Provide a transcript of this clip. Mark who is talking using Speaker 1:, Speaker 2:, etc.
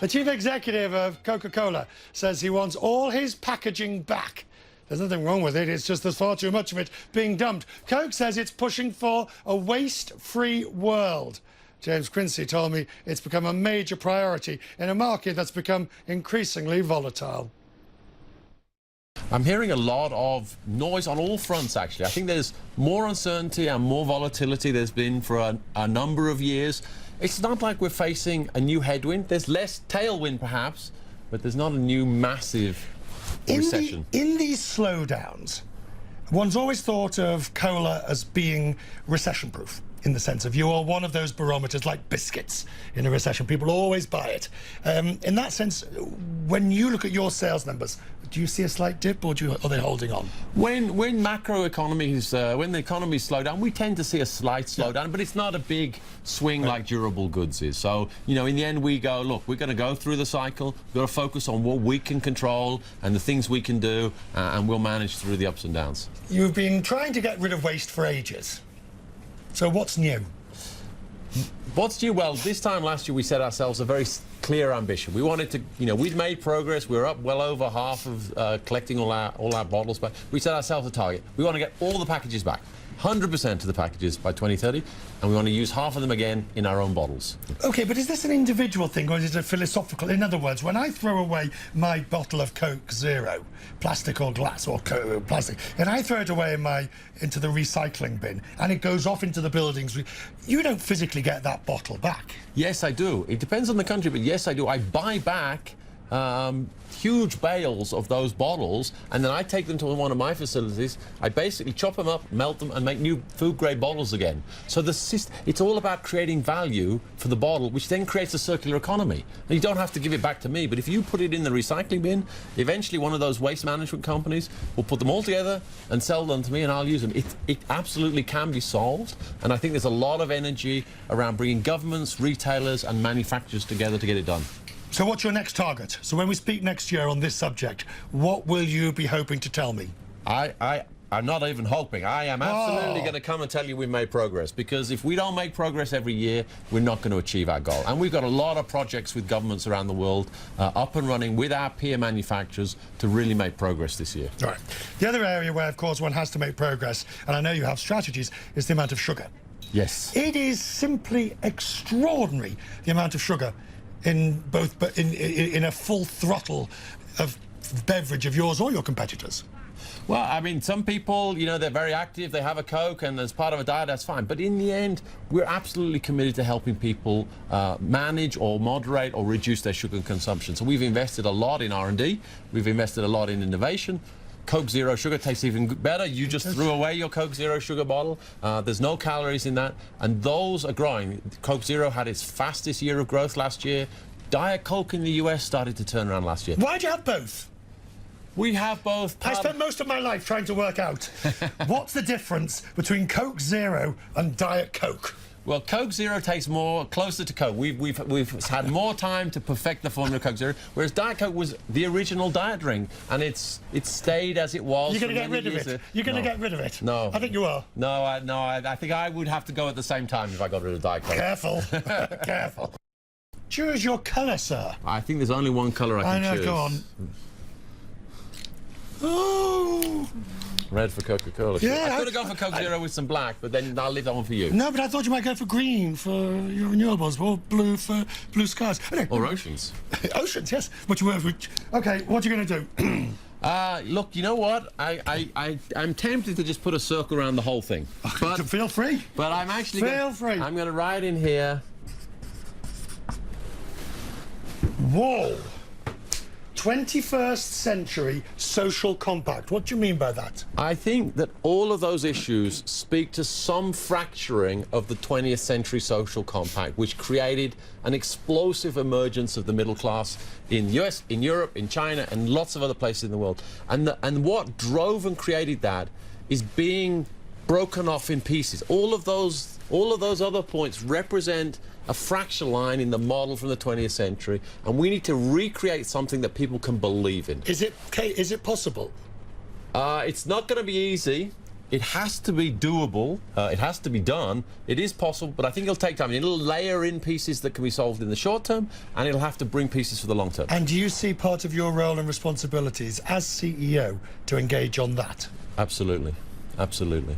Speaker 1: The chief executive of Coca-Cola says he wants all his packaging back. There's nothing wrong with it, it's just there's far too much of it being dumped. Coke says it's pushing for a waste-free world. James Quincey told me it's become a major priority in a market that's become increasingly volatile.
Speaker 2: I'm hearing a lot of noise on all fronts, actually. I think there's more uncertainty and more volatility there's been for a number of years. It's not like we're facing a new headwind. There's less tailwind, perhaps, but there's not a new massive recession.
Speaker 1: In these slowdowns, one's always thought of cola as being recession-proof, in the sense of you are one of those barometers like biscuits in a recession. People always buy it. In that sense, when you look at your sales numbers, do you see a slight dip, or are they holding on?
Speaker 2: When macroeconomies, when the economies slow down, we tend to see a slight slowdown, but it's not a big swing like durable goods is. So, you know, in the end we go, look, we're going to go through the cycle, we've got to focus on what we can control and the things we can do, and we'll manage through the ups and downs. You've
Speaker 1: been trying to get rid of waste for ages. So what's new?
Speaker 2: What's new? Well, this time last year we set ourselves a very clear ambition. We wanted to, you know, we'd made progress. We were up well over half of collecting all our bottles back. We set ourselves a target. We want to get all the packages back, 100% of the packages by 2030, and we want to use half of them again in our own bottles.
Speaker 1: OK, but is this an individual thing, or is it a philosophical? In other words, when I throw away my bottle of Coke Zero, plastic or glass or plastic, and I throw it away into the recycling bin, and it goes off into the buildings, you don't physically get that bottle back.
Speaker 2: Yes, I do. It depends on the country, but yes, I do. I buy back huge bales of those bottles, and then I take them to one of my facilities. I basically chop them up, melt them, and make new food-grade bottles again. So it's all about creating value for the bottle, which then creates a circular economy. And you don't have to give it back to me, but if you put it in the recycling bin, eventually one of those waste management companies will put them all together and sell them to me, and I'll use them. It absolutely can be solved, and I think there's a lot of energy around bringing governments, retailers, and manufacturers together to get it done.
Speaker 1: So what's your next target? So when we speak next year on this subject, what will you be hoping to tell me?
Speaker 2: I'm not even hoping. I am absolutely going to come and tell you we've made progress, because if we don't make progress every year, we're not going to achieve our goal. And we've got a lot of projects with governments around the world up and running with our peer manufacturers to really make progress this year.
Speaker 1: All right. The other area where, of course, one has to make progress, and I know you have strategies, is the amount of sugar.
Speaker 2: Yes.
Speaker 1: It is simply extraordinary, the amount of sugar in a full throttle of beverage of yours or your competitors.
Speaker 2: Well, I mean, some people, you know, they're very active, they have a Coke, and as part of a diet, that's fine. But in the end, we're absolutely committed to helping people manage or moderate or reduce their sugar consumption. So we've invested a lot in R&D, we've invested a lot in innovation. Coke Zero Sugar tastes even better. You just threw away your Coke Zero Sugar bottle. There's no calories in that, and those are growing. Coke Zero had its fastest year of growth last year. Diet Coke in the US started to turn around last year.
Speaker 1: Why do you have both?
Speaker 2: We have both.
Speaker 1: I spent most of my life trying to work out what's the difference between Coke Zero and Diet Coke.
Speaker 2: Well, Coke Zero tastes closer to Coke. We've had more time to perfect the formula of Coke Zero, whereas Diet Coke was the original diet drink, and it's stayed as it was.
Speaker 1: You're going to get rid of it? You're going to get rid of it?
Speaker 2: No.
Speaker 1: I think you are.
Speaker 2: No, I think I would have to go at the same time if I got rid of Diet Coke.
Speaker 1: Careful. Careful. Choose your colour, sir.
Speaker 2: I think there's only one colour I can choose.
Speaker 1: I know, go on. Oh!
Speaker 2: Red for Coca-Cola.
Speaker 1: Yeah,
Speaker 2: I could have gone for Coke Zero with some black, but then I'll leave that one for you.
Speaker 1: No, but I thought you might go for green for your renewables, or blue for blue skies. Anyway,
Speaker 2: or oceans.
Speaker 1: Oceans, yes. OK, what are you going to
Speaker 2: do? Look, you know what? I'm tempted to just put a circle around the whole thing.
Speaker 1: But feel free.
Speaker 2: But I'm actually
Speaker 1: I'm
Speaker 2: going to write in here.
Speaker 1: Whoa. 21st century social compact. What do you mean by that?
Speaker 2: I think that all of those issues speak to some fracturing of the 20th century social compact, which created an explosive emergence of the middle class in the US, in Europe, in China, and lots of other places in the world. And what drove and created that is being broken off in pieces. All of those other points represent a fracture line in the model from the 20th century, and we need to recreate something that people can believe in.
Speaker 1: Is it possible?
Speaker 2: It's not going to be easy, It has to be doable. It has to be done. It is possible, but I think it'll take time. It'll layer in pieces that can be solved in the short term, and it'll have to bring pieces for the long term.
Speaker 1: And do you see part of your role and responsibilities as CEO to engage on that?
Speaker 2: Absolutely. Absolutely.